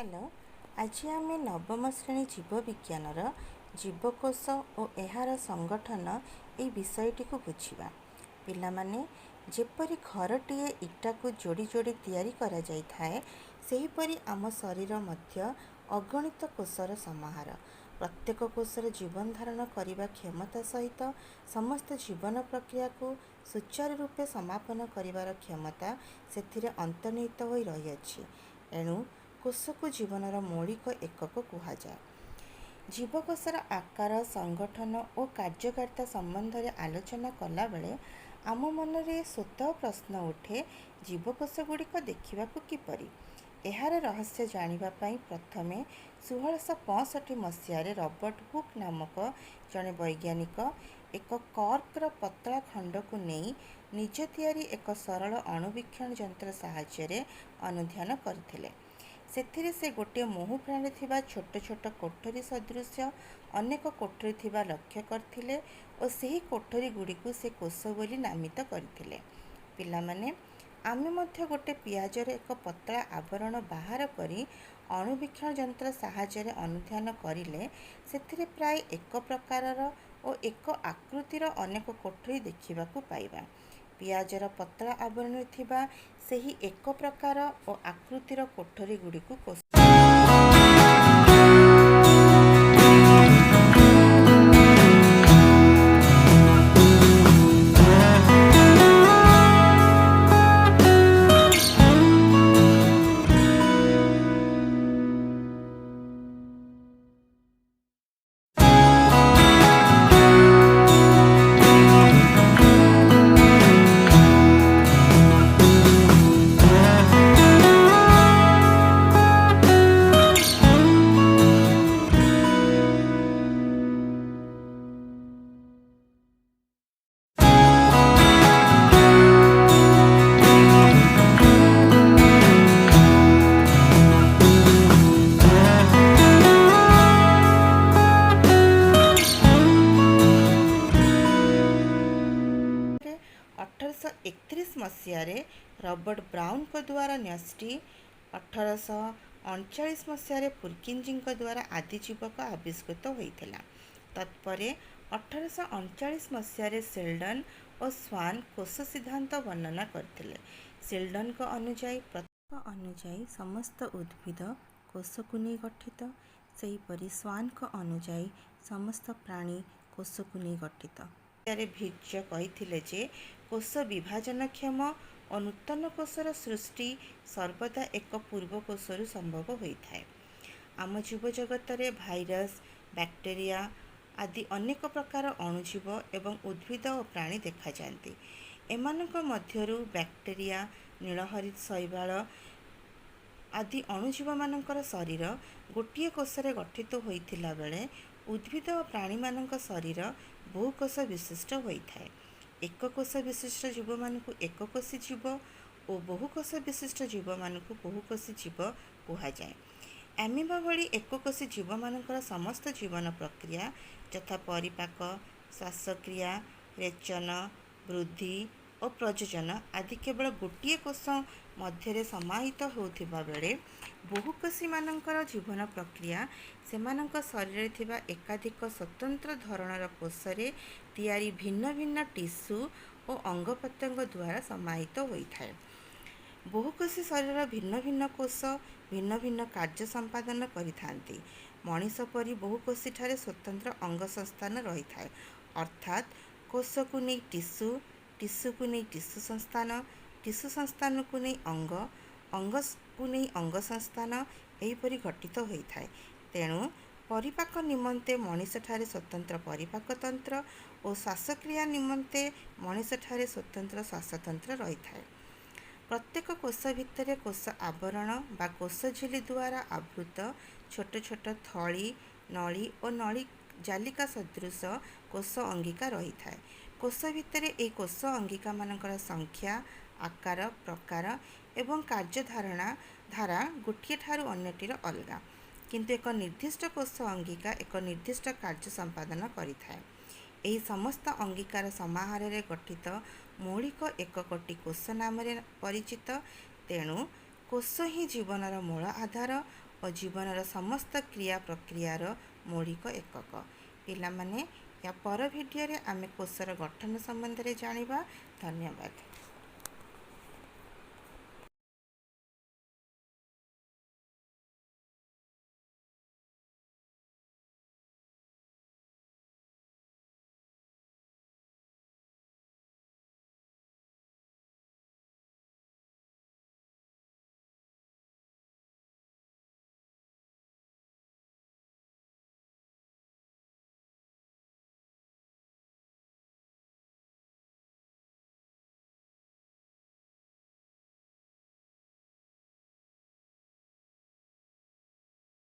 Hello. आज आम नवम श्रेणी जीवविज्ञानर जीवकोश और एहार संगठन ये विषयटी को बुझा। पिलामाने जेपरि घरटीए इटा को जोड़ी जोड़ी तैयारी करा जाय थाए, सेहीपरि आम शरीर मध्य अगणित कोषर समाहार। प्रत्येक कोषर जीवन धारण करने क्षमता सहित समस्त जीवन प्रक्रिया को सुचारू रूपे समापन करिवार क्षमता से अंतर्निहित होई रही अछि। एणु कोष को जीवनर मौलिक एकक कुहाଯାଏ। जीवकोशर आकार, संगठन और कार्यकारिता संबंध में आलोचना कला बेले आम मन में स्वतः प्रश्न उठे, जीवकोश गुड़िक देखा किपरि। एहार रहस्य जानापी प्रथमे 1665 मसीह रॉबर्ट हुक नामक जड़े वैज्ञानिक एक कर्कर पतला खंड को नहीं निज तैयारी एक सरल अणुवीक्षण यंत्र साहाय्य अनुध्यान करथिले। सेथिरे से गोटे मोहु प्राणी थिबा छोट छोट कोठरी सदृश अनेक कोठरी थिबा लक्ष्य करथिले और सही कोठरी गुड़िक से कोष बोली नामित करथिले। पिलामाने आमे मध्य गोटे पियाजर एक पतला आवरण बाहर करी अणुवीक्षण यंत्र साहाय्य अनुध्यान करिले सेथिरे प्राय एक प्रकारर और एक आकृतिर अनेक कोठरी देखिबाकू पाइबा। पियाजर पतला आवरण थिबा सही एक प्रकार और आकृतिर कोठरी गुड़िक कोष मसीह रॉबर्ट ब्राउन को द्वारा न्यष्टि 1839 मसीह पुरकिंजी द्वारा आदिजीवक आविष्कृत होता। तत्पर 1839 मसीह सेल्डन और स्वान कोष सिद्धांत वर्णना करते। सेल्डन को अनुजाई समस्त उद्भिद कोष को नहीं गठित, सेहीपरि स्वान को अनुजाई समस्त प्राणी कोष को नहीं गठित। भिज्य कही जे कोष विभाजनक्षम और नूतन कोषर सृष्टि सर्वदा एक पूर्व कोषरु संभव होता है। आम जीव जगत में भाइरस, बैक्टेरिया आदि अनेक प्रकार अणुजीव एवं उद्भिद और प्राणी देखा जाती। एमानक मध्यरु बैक्टेरिया, नीलहरित शैवाल आदि अणुजीव मानकर शरीर गोटे कोषरे गठित होइथिला बेले उद्भिद और प्राणी मानक शरीर बहुकोष विशिष्ट होता है। एक कोष विशिष्ट जीव मानक एककोषी जीव और बहुकोष विशिष्ट जीव मानक बहुकोषी जीव कुहाଯାଏ। एमिबा भली एककोषी जीव मानकर समस्त जीवन प्रक्रिया यथा परिपाक, श्वासक्रिया, रेचन, वृद्धि और प्रजोजन आदि केवल गोटे कोष मध्य समाहित होता बेले बहुकोषी मानकर जीवन प्रक्रिया सेमानक शरीर थिबा एकाधिक स्वतंत्र धरणर कोषरे तैयारी भिन्न भिन्न टिश्यू और अंग प्रत्यंग द्वारा समाहित होता है। बहुकोषी शरीर भिन्न भिन्न कोष भिन्न भिन्न कार्य संपादन करिथांती। मनीष परी बहुकोषी ठारे स्वतंत्र अंग संस्थान रही था, अर्थात कोष को नहीं टिश्यू, टिश्यू को नहीं टिश्यू संस्थान, टिश्यू संस्थान को नहीं अंग, अंग को नहीं अंग संस्थान एहीपरि गठित होता है। तेणु परिपाक निमंते मनीष ठारे स्वतंत्र परिपाक तंत्र और श्वासक्रिया निमंते मनीष ठारे स्वतंत्र श्वासतंत्र रही है। प्रत्येक कोष भितर कोष आवरण बा कोष झिली द्वारा आवृत छोट छोट थली, नली और नली जालिका सदृश कोष अंगिका रही है। कोष भितर ए कोष अंगिका मानकर संख्या, आकार, प्रकार एवं कार्यधारणा धारा गोटे ठारू अन्यटीर अलगा, किंतु एक निर्दिष्ट कोष अंगिका एक निर्दिष्ट कार्य संपादन करिथाए। एही समस्त अंगिकार समाहार गठित मौलिक एककटी कोष नाम परिचित। तेणु कोष ही जीवनर मूल आधार ଓ ଜୀବନର ସମସ୍ତ କ୍ରିୟା ପ୍ରକ୍ରିୟାର ମୌଳିକ ଏକକ। ପିଲାମାନେ, ୟା ପର ଭିଡ଼ିଓରେ ଆମେ କୋଷର ଗଠନ ସମ୍ବନ୍ଧରେ ଜାଣିବା। ଧନ୍ୟବାଦ।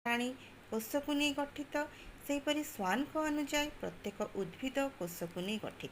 ପ୍ରାଣୀ କୋଷକୁ ନେଇ ଗଠିତ। ସେହିପରି ସ୍ୱାନଙ୍କ ଅନୁଯାୟୀ ପ୍ରତ୍ୟେକ ଉଦ୍ଭିଦ କୋଷକୁ ନେଇ ଗଠିତ।